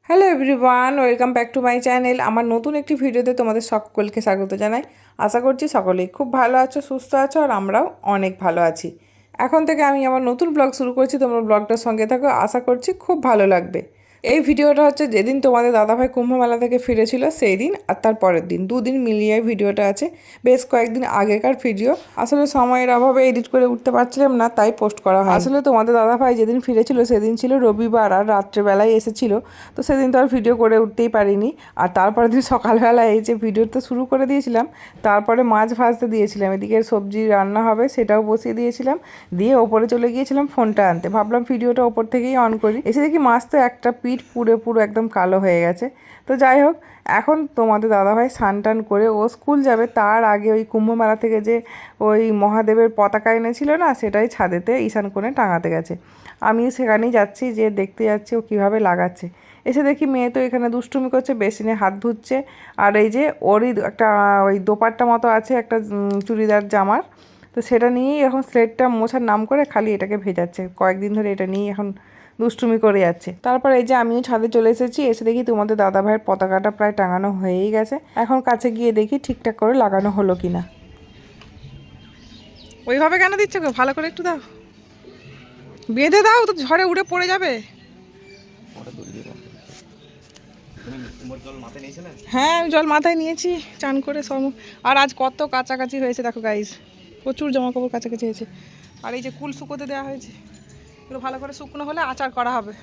Hello everyone, welcome back to my channel. আমার নতুন একটি ভিডিওতে তোমাদের সকলকে স্বাগত জানাই। আশা করছি সকলেই খুব ভালো আছো, সুস্থ আছো, আর আমরাও অনেক ভালো আছি। এখন থেকে আমি আমার নতুন ব্লগ শুরু করছি, তোমরা ব্লগটার সঙ্গে থাকো, আশা করছি খুব ভালো লাগবে। এই ভিডিওটা হচ্ছে যেদিন তোমাদের দাদাভাই কুম্ভমেলা থেকে ফিরেছিল সেই দিন আর তার পরের দিন, দুদিন মিলিয়ে ভিডিওটা আছে। বেশ কয়েকদিন আগেকার ভিডিও, আসলে সময়ের অভাবে এডিট করে উঠতে পারছিলাম না, তাই পোস্ট করা হয়। আসলে তোমাদের দাদাভাই যেদিন ফিরেছিল সেদিন ছিল রবিবার আর রাত্রেবেলায় এসেছিল, তো সেদিন তো আর ভিডিও করে উঠতেই পারিনি। আর তারপরের দিন সকালবেলায় এই যে ভিডিও তো শুরু করে দিয়েছিলাম, তারপরে মাছ ভাজতে দিয়েছিলাম, এদিকে সবজি রান্না হবে সেটাও বসিয়ে দিয়েছিলাম, দিয়ে ওপরে চলে গিয়েছিলাম ফোনটা আনতে। ভাবলাম ভিডিওটা ওপর থেকেই অন করি, এসে দেখি মাছ তো একটা পিঠ পুরো পুরো একদম কালো হয়ে গেছে। তো যাই হোক, এখন তোমাদের দাদাভাই স্নান টান করে ও স্কুল যাবে, তার আগে ওই কুম্ভমেলা থেকে যে ওই মহাদেবের পতাকা এনেছিল না, সেটাই ছাদেতে ঈশান কোণে টাঙাতে গেছে। আমিও সেখানেই যাচ্ছি, যে দেখতে যাচ্ছি ও কীভাবে লাগাচ্ছে। এসে দেখি মেয়ে তো এখানে দুষ্টুমি করছে, বেসিনে হাত ধুচ্ছে, আর এই যে ওরই একটা ওই দোপাট্টা মতো আছে একটা চুড়িদার জামার, তো সেটা নিয়েই এখন স্লেটটা মোছার নাম করে খালি এটাকে ভেজাচ্ছে। কয়েকদিন ধরে এটা নিয়েই এখন দুষ্টুমি করে যাচ্ছে। তারপর এই যে আমিও ছাদে চলে এসেছি, এসে দেখি তোমাদের দাদাভাইয়ের পতাকাটা প্রায় টাঙানো হয়েই গেছে। এখন কাছে গিয়ে দেখি ঠিকঠাক করে লাগানো হলো কিনা। ওইভাবে কেন দিচ্ছ গো? ভালো করে একটু দাও, বেঁধে দাও, তো ঝড়ে উড়ে পড়ে যাবে। হ্যাঁ, আমি জল মাথায় নিয়েছি চান করে সব। আর আজ কত কাছাকাছি হয়েছে দেখো গাইজ, প্রচুর জামা কাপড় কাছাকাছি হয়েছে। আর এই যে কুল শুকোতে দেওয়া হয়েছে, এগুলো ভালো করে শুকনো হলে আচার করা হবে।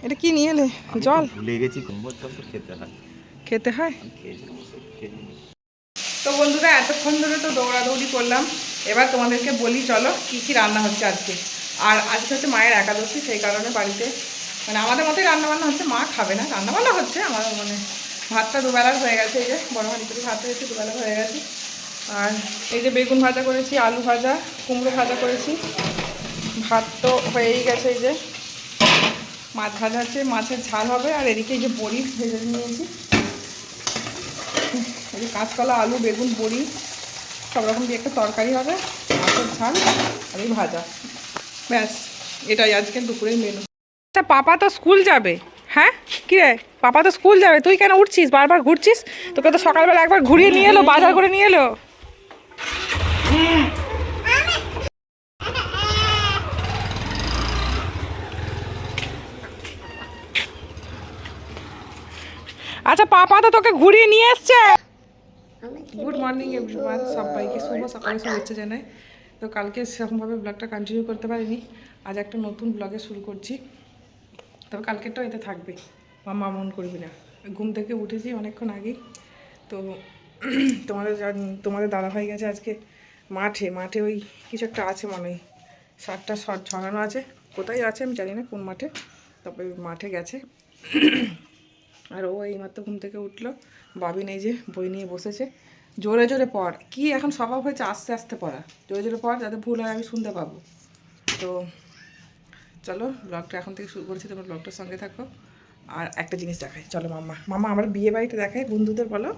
এটা কি নিয়ে এলে? জল ভুলে গেছি, জল তো খেতে হয়। তো বন্ধুরা, এতক্ষণ ধরে তো দৌড়াদৌড়ি করলাম, এবার তোমাদেরকে বলি চলো কী কী রান্না হচ্ছে আজকে। আর আজকে হচ্ছে মায়ের একাদশী, সেই কারণে বাড়িতে মানে আমাদের মতোই রান্নাবান্না হচ্ছে। মা খাবে না, রান্নাবান্না হচ্ছে আমার, মানে ভাতটা দুবেলার হয়ে গেছে। এই যে বড় হাঁড়ি করে ভাত হয়েছে, দুবেলার হয়ে গেছে। আর এই যে বেগুন ভাজা করেছি, আলু ভাজা, কুমড়ো ভাজা করেছি, ভাত তো হয়েই গেছে। এই যে মাছ ভাজা আছে, মাছের ঝাল হবে। আর এদিকে এই যে বড়ি ভেজে নিয়েছি, এই যে কাঁচকলা, আলু, বেগুন, বড়ি সব রকম দিয়ে একটা তরকারি হবে, মাছের ঝাল আর এই ভাজা। ব্যাস, এটাই আজকে দুপুরের মেনু। আচ্ছা, পাপা তো স্কুল যাবে। হ্যাঁ কি রে, পাপা তো স্কুল যাবে, তুই কেন উঠছিস বারবার ঘুরছিস? তোকে তো সকালবেলা একবার ঘুরিয়ে নিয়ে এলো, বাজার করে নিয়ে এলো। আচ্ছা, পাপা তো তোকে ঘুরিয়ে নিয়ে এসছে। গুড মর্নিং এভরিওয়ান, সবাইকে শুভ সকালে শুভেচ্ছা জানাই। তো কালকে সেরকমভাবে ব্লগটা কন্টিনিউ করতে পারিনি, আজ একটা নতুন ব্লগে শুরু করছি। তবে কালকেরটাও এতে থাকবে, মামা মন করবি না। ঘুম থেকে উঠেছি অনেকক্ষণ আগেই। তো তোমাদের দাদাভাই গেছে আজকে মাঠে। মাঠে ওই কিছু একটা আছে মনে হয়, শার্টটা শর্ট ছড়ানো আছে, কোথায় আছে আমি জানি না কোন মাঠে, তবে মাঠে গেছে। আর ও এইমাত্র ঘুম থেকে উঠলো, বাবিন এই যে বই নিয়ে বসেছে। জোরে জোরে পড়, কি এখন স্বভাব হয়েছে আস্তে আস্তে পড়া, জোরে জোরে পড় যাতে ভুল হয় আমি শুনতে পাবো। তো চলো ব্লগটা এখন থেকে শুরু করছি, তোমরা ব্লগটার সঙ্গে থাকো। আর একটা জিনিস দেখাই চলো, মাম্মা মামা আমার বিয়ে বাড়িটা দেখাই বন্ধুদের, বলো।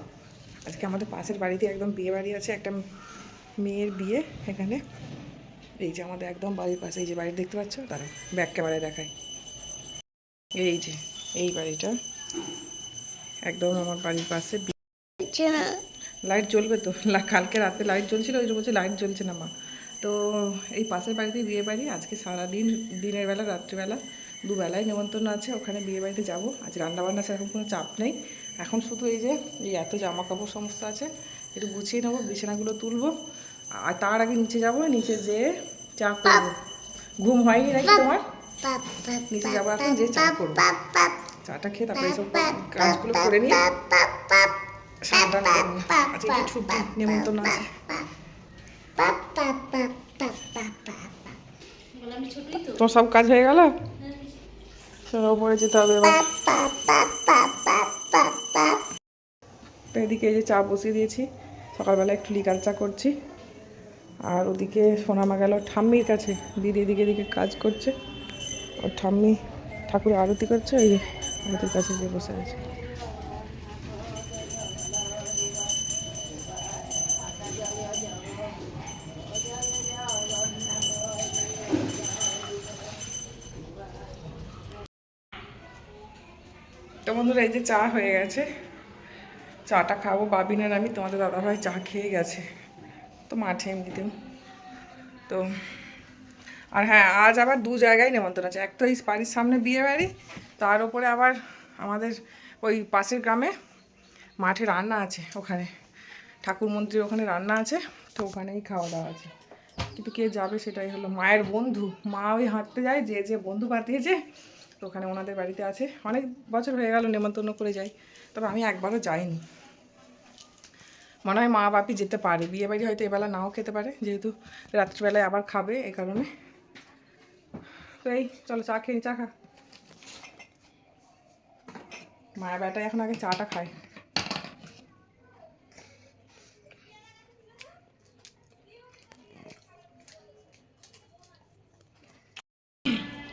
আজকে আমাদের পাশের বাড়িতে একদম বিয়ে বাড়ি আছে, একটা মেয়ের বিয়ে এখানে। এই যে আমাদের একদম বাড়ির পাশে, এই যে বাড়ি দেখতে পাচ্ছ, তারা ব্যাক ক্যামেরায় দেখায়। এই যে এই বাড়িটা একদম আমার বাড়ির পাশে। লাইট জ্বলবে তো, কালকে রাতে লাইট জ্বলছিল, ওই বলছে লাইট জ্বলছে না মা। তো এই পাশের বাড়িতেই বিয়ে বাড়ি, আজকে সারাদিন, দিনের বেলা রাত্রিবেলা দুবেলায় নেমন্তন্ন আছে, ওখানে বিয়ে বাড়িতে যাবো। আজ রান্নাবান্না সেরকম কোনো চাপ নেই, এখন শুধু এই যে এই এত জামা কাপড় সমস্ত আছে, একটু গুছিয়ে নেবো, বিছানাগুলো তুলবো। আর তার আগে নিচে যাবো, নিচে যেয়ে চা করবো। ঘুম হয়নি নাকি তোমার? নিচে যাবো এখন, যে চা করবো, চাটা খেয়ে তারপরে এইসব কাজগুলো করে নিয়ে সাবধান করবো। আজকে একটু ছুটি, নেমন্তন্ন আছে। তোমার সব কাজ হয়ে গেল, ওপরে যেতে হবে এবার। তো এদিকে এই যে চা বসিয়ে দিয়েছি, সকালবেলা একটু লিকার চা করছি। আর ওদিকে সোনামা গেল ঠাম্মির কাছে, দিদি এদিকে এদিকে কাজ করছে, ওর ঠাম্মি ঠাকুরের আরতি করছে, ওই আরতির কাছে গিয়ে বসে আছে। তো বন্ধুরা এই যে চা হয়ে গেছে, চাটা খাবো। বাবিন আর আমি, তোমাদের দাদাভাই চা খেয়ে গেছে তো মাঠে এমনিতেও। তো আর হ্যাঁ, আজ আবার 2 জায়গায় নেমন্তন্ন আছে। এক তো এই বাড়ির সামনে বিয়ে বাড়ি, তার উপরে আবার আমাদের ওই পাশের গ্রামে মাঠে রান্না আছে, ওখানে ঠাকুর মন্দির ওখানে রান্না আছে, তো ওখানেই খাওয়া দাওয়া আছে। কিন্তু কে যাবে সেটাই হলো মায়ের বন্ধু। মা ওই হাঁটতে যায়, যে বন্ধু পাঠিয়েছে, তো ওখানে ওনাদের বাড়িতে আছে। অনেক বছর হয়ে গেল নেমন্তন্ন করে যাই, তবে আমি একবারও যাইনি। মনে হয় মা বাপি যেতে পারে, বিয়ে বাড়ি হয়তো এবেলা নাও খেতে পারে, যেহেতু রাত্রিবেলায় আবার খাবে, এই কারণে। তো এই চলো চা খেয়ে, চা খা। মায়ের বেটা এখন আগে চাটা খায়।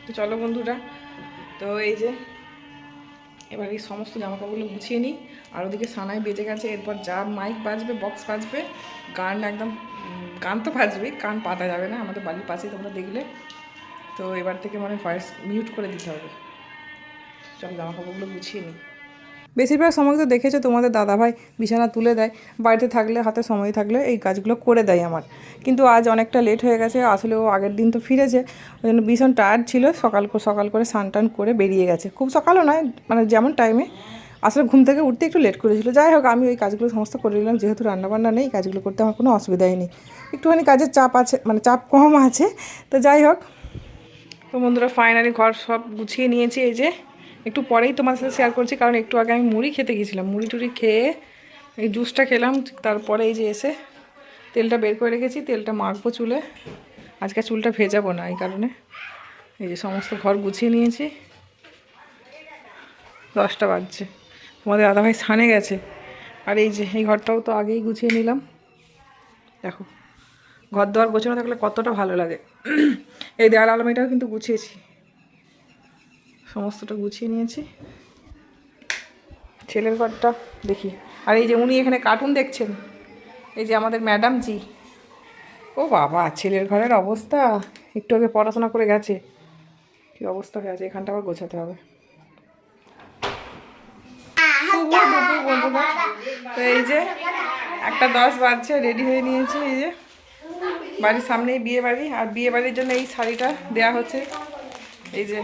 তো চলো বন্ধুরা, তো এই যে এবার এই সমস্ত জামাকাপড়গুলো গুছিয়ে নিই। আর ওদিকে সানাই বেজে গেছে, এরপর যা মাইক বাজবে, বক্স বাজবে, গান একদম, গান তো বাজবেই, কান পাতা যাবে না, আমাদের বাড়ির পাশেই তোমরা দেখলে। তো এবার থেকে মানে ভয়েস মিউট করে দিতে হবে। চলো জামাকাপড়গুলো গুছিয়ে নিই। বেশিরভাগ সময় তো দেখেছো তোমাদের দাদাভাই বিছানা তুলে দেয়, বাড়িতে থাকলে, হাতে সময় থাকলে এই কাজগুলো করে দেয় আমার। কিন্তু আজ অনেকটা লেট হয়ে গেছে, আসলে ও আগের দিন তো ফিরেছে, ওই জন্য ভীষণ টায়ার্ড ছিল, সকাল করে স্নান টান করে বেরিয়ে গেছে। খুব সকালও নয়, মানে যেমন টাইমে, আসলে ঘুম থেকে উঠতে একটু লেট করেছিল। যাই হোক, আমি ওই কাজগুলো সমস্ত করে নিলাম, যেহেতু রান্নাবান্না নেই, কাজগুলো করতে আমার কোনো অসুবিধাই নেই। একটুখানি কাজের চাপ আছে, মানে চাপ কম আছে। তো যাই হোক, তো বন্ধুরা ফাইনালি ঘর সব গুছিয়ে নিয়েছি। এই যে একটু পরেই তোমার সাথে শেয়ার করছি, কারণ একটু আগে আমি মুড়ি খেতে গেছিলাম, মুড়ি টুড়ি খেয়ে এই জুসটা খেলাম। তারপরে এই যে এসে তেলটা বের করে রেখেছি, তেলটা মাখবো চুলে। আজকে চুলটা ভেজাবো না, এই কারণে এই যে সমস্ত ঘর গুছিয়ে নিয়েছি। 10টা বাজছে, তোমাদের দাদাভাই স্নানে গেছে। আর এই যে এই ঘরটাও তো আগেই গুছিয়ে নিলাম। দেখো ঘর দোয়ার গোছানো থাকলে কতটা ভালো লাগে। এই দেয়াল আলমারিটাও কিন্তু গুছিয়েছি, সমস্তটা গুছিয়ে নিয়েছি। ছেলের ঘরটা দেখি। আর এই যে উনি এখানে কার্টুন দেখছেন, এই যে আমাদের ম্যাডাম জি। ও বাবা, ছেলের ঘরের অবস্থা, একটু আগে পড়াশোনা করে গেছে, কী অবস্থা হয়ে আছে। এখানটা আবার গোছাতে হবে। তো এই যে 1:10 বাজছে, রেডি হয়ে নিয়েছি। এই যে বাড়ির সামনেই বিয়ে বাড়ি, আর বিয়ে বাড়ির জন্য এই শাড়িটা দেয়া হচ্ছে। এই যে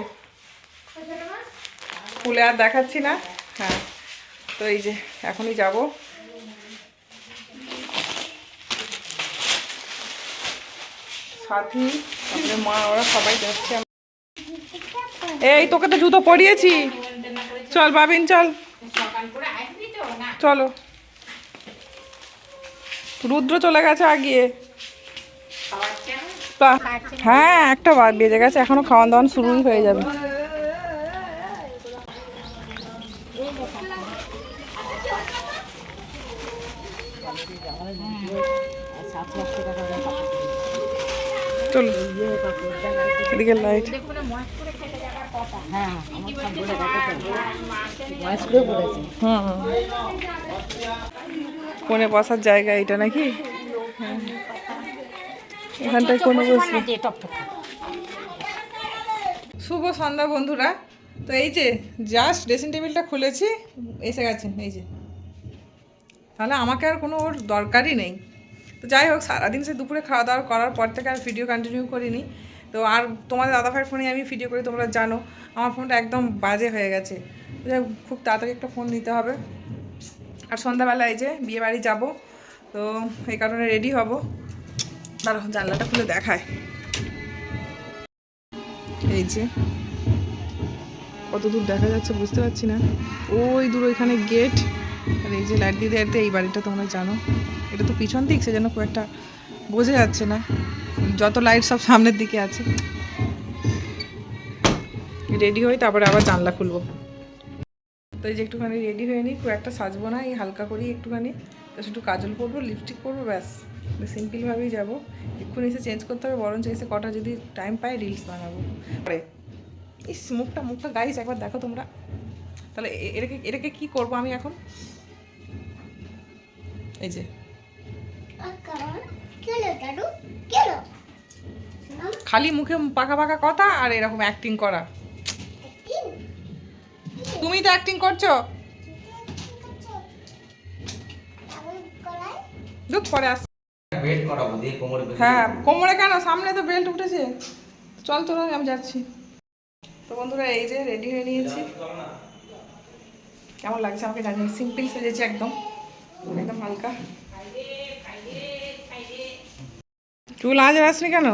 খুলে আর দেখাচ্ছি না, হ্যাঁ। তো এই যে এখনই যাব। সাথী, আমাদের মা, ওরা সবাই যাচ্ছে। এই তোকে তো জুতো পরিয়েছি, চল বাবিন চল, চলো। রুদ্র চলে গেছে আগিয়ে। হ্যাঁ, 1টা বেজে গেছে, এখনো খাওয়ান দাওয়ান শুরুই হয়ে যাবে। চলো এদিকে লাইট, কোণে বসার জায়গা এটা নাকি, এখানটায় কোণে বসবে। শুভ সন্ধ্যা বন্ধুরা। তো এই যে জাস্ট ড্রেসিং টেবিলটা খুলেছি, এসে গেছেন এই যে। তাহলে আমাকে আর কোনো ওর দরকারই নেই। তো যাই হোক, সারাদিন সে দুপুরে খাওয়া দাওয়া করার পর থেকে আর ভিডিও কন্টিনিউ করিনি। তো আর তোমাদের দাদাভাইয়ের ফোনে আমি ভিডিও করি, তোমরা জানো আমার ফোনটা একদম বাজে হয়ে গেছে। খুব তাড়াতাড়ি একটা ফোন নিতে হবে। আর সন্ধ্যাবেলা এই যে বিয়ে বাড়ি যাবো, তো এই কারণে রেডি হব। তার জানলাটা খুলে দেখায়, এই যে কত দূর দেখা যাচ্ছে বুঝতে পারছি না, ওই দূর ওইখানে গেট। আর এই যে লাইট দিতে দিতে, এই বাড়িটা তোমরা জানো, এটা তো পিছন দিক, সেজন্য খুব একটা বোঝা যাচ্ছে না, যত লাইট সব সামনের দিকে আছে। রেডি হই, তারপরে আবার জানলা খুলবো। তো এই যে একটুখানি রেডি হয়ে নিই, খুব একটা সাজবো না, এই হালকা করি একটুখানি, তো একটু কাজল করবো, লিপস্টিক করবো, ব্যাস সিম্পলভাবেই যাবো। এক্ষুনি এসে চেঞ্জ করতে হবে, বরঞ্চ এসে কটা যদি টাইম পাই রিলস বানাবো। ইস, মুখটা গাইস একবার দেখো তোমরা। তাহলে এটাকে কি করব আমি এখন? এই যে খালি মুখে পাকা পাকা কথা আর এরকম অ্যাক্টিং করা। তুমি তো অ্যাক্টিং করছো। দুঃখ পরে আস। বেল্ট করাবো দিয়ে কোমরে বেঁধে হ্যাঁ কোমরে কেন, সামনে তো বেল্ট উঠেছে। চল তোরা, আমি যাচ্ছি। তো বন্ধুরা এই যে রেডি হয়ে নিয়েছি। কেমন লাগছে আমাকে জানি, সিম্পল সেজেছি একদম, একদম হালকা। চুল আজ আসনি কেন?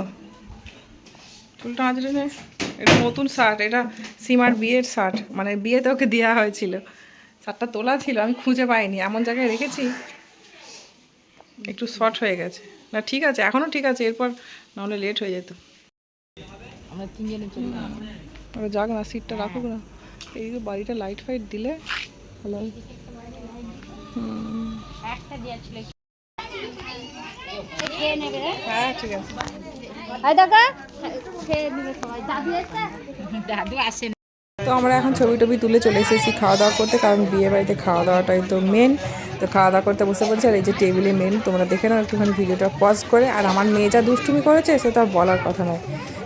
চুলটা আজ রে, এটা নতুন শার্ট, এটা সীমার বিয়ের শার্ট, মানে বিয়েতে ওকে দেওয়া হয়েছিল। শার্টটা তোলা ছিল, আমি খুঁজে পাইনি, এমন জায়গায় রেখেছি একটু শর্ট হয়ে গেছে। না ঠিক আছে, এখনও ঠিক আছে, এরপর নাহলে লেট হয়ে যেত। আমরা তিনজনে চলে যাবো। ওরা যাক না, সিটটা রাখুক না। এই যে বাড়িটা লাইট ফাইট দিলে ভালো হয়। একটা দেওয়া ছিল, খেয়ে নেবে। হ্যাঁ ঠিক আছে। এই দেখো খেয়ে নেবে সবাই। দাদু এসে, দাদু আসেন। তো আমরা এখন ছবি টবি তুলে চলে এসেছি খাওয়া দাওয়া করতে, কারণ বিয়ে বাড়িতে খাওয়া দাওয়াটাই তো মেন। তো খাওয়া দাওয়া করতে বসে পড়ছে, আর এই যে টেবিলে মেন, তোমরা দেখে নাও একটুখানি ভিডিওটা পজ করে। আর আমার মেয়ে যা দুষ্টুমি করেছে সে তো আর বলার কথা নয়।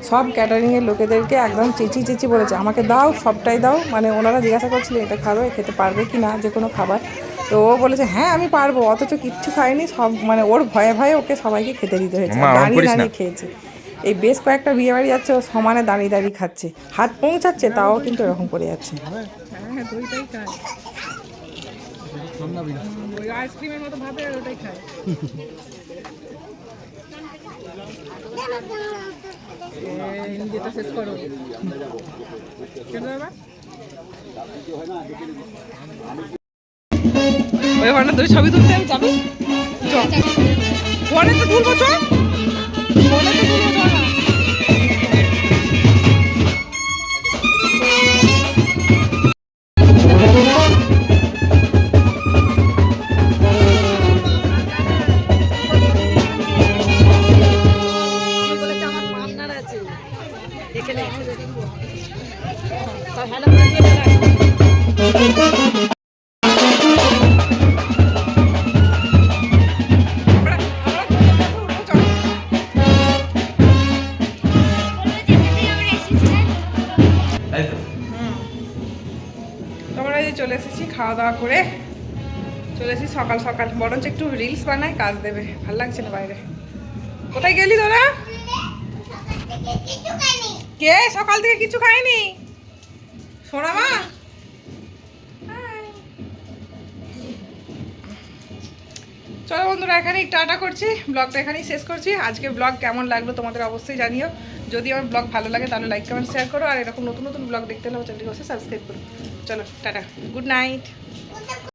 সব ক্যাটারিংয়ের লোকেদেরকে একদম চেঁচি চেঁচি বলেছে, আমাকে দাও, সবটাই দাও। মানে ওনারা জিজ্ঞাসা করছিলেন এটা খাবে, খেতে পারবে কি না যে কোনো খাবার। তো ও বলেছে হ্যাঁ আমি পারবো, অথচ কিচ্ছু খায়নি। সব মানে ওর ভয়ে ভয়ে ওকে সবাইকে খেতে দিতে হয়েছে, দাঁড়িয়ে দাঁড়িয়ে খেয়েছে। এই বেশ কয়েকটা বিয়ে বাড়ি যাচ্ছে, ও সমানে দাঁড়িয়ে দাঁড়িয়ে খাচ্ছে, হাত পৌঁছাচ্ছে তাও কিন্তু এরকম করে যাচ্ছে। হ্যাঁ দইটাই খায়, ওই আইসক্রিমের মতো ভাবে আর ওটাই খায়। নিজেটা শেষ করো। ওই ঘটনা তুই ছবি তুলতে যাবি, ফোনে তো তুলবো, চল ফোনে তো তুলবো, চল না। তাই তো। তোমরা এই যে চলে এসেছি খাওয়া দাওয়া করে, চলে এসেছি সকাল সকাল। বরঞ্চ একটু রিলস বানাই, কাজ দেবে, ভালো লাগছে না বাইরে। কোথায় গেলি তোরা? কে সকাল থেকে কিছু খায়নি? সোনা মা, চলো বন্ধুরা এখানেই টাটা করছি, ব্লগটা এখানেই শেষ করছি। আজকে ব্লগ কেমন লাগলো তোমাদের অবশ্যই জানিও। যদি আমার ব্লগ ভালো লাগে তাহলে লাইক কমেন্ট শেয়ার করো, আর এরকম নতুন নতুন ব্লগ দেখতে হলে আমার চ্যানেলটি অবশ্যই সাবস্ক্রাইব করো। চলো টাটা, গুড নাইট।